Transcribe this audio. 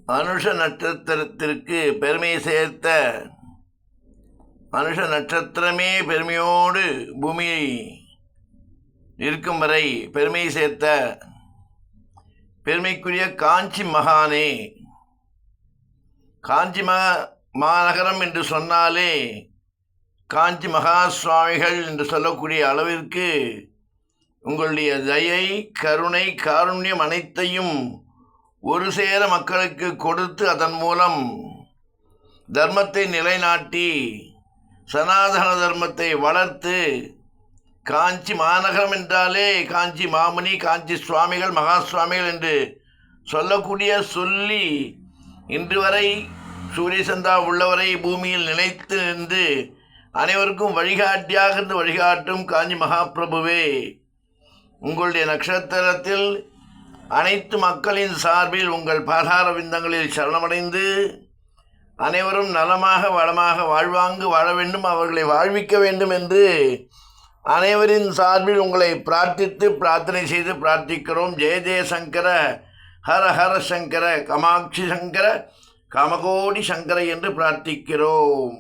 அனுஷ நட்சத்திரத்திற்கு பெருமை சேர்த்த, அனுஷ நட்சத்திரமே பெருமையோடு பூமி இருக்கும் வரை பெருமை சேர்த்த பெருமைக்குரிய காஞ்சி மகானே, காஞ்சி மாநகரம் என்று சொன்னாலே காஞ்சி மகா சுவாமிகள் என்று சொல்லக்கூடிய அளவிற்கு உங்களுடைய தயை, கருணை, காருண்யம் அனைத்தையும் ஒரு சேர மக்களுக்கு கொடுத்து அதன் மூலம் தர்மத்தை நிலைநாட்டி சனாதன தர்மத்தை வளர்த்து, காஞ்சி மாநகரம் என்றாலே காஞ்சி மாமுனி, காஞ்சி சுவாமிகள், மகா சுவாமிகள் என்று சொல்லி இன்று வரை சூரிய சந்தா உள்ளவரை பூமியில் நிலைத்து நின்று அனைவருக்கும் வழிகாட்டியாக இருந்து வழிகாட்டும் காஞ்சி மகாபிரபுவே, உங்களுடைய நட்சத்திரத்தில் அனைத்து மக்களின் சார்பில் உங்கள் பாதார விந்தங்களில் சரணமடைந்து அனைவரும் நலமாக வளமாக வாழ்வாங்கு வாழ வேண்டும், அவர்களை வாழ்விக்க வேண்டும் என்று அனைவரின் சார்பில் உங்களை பிரார்த்தித்து பிரார்த்தனை செய்து பிரார்த்திக்கிறோம். ஜெய ஜெயசங்கர, ஹர ஹர சங்கர, கமாட்சி சங்கர, காமகோடி சங்கர என்று பிரார்த்திக்கிறோம்.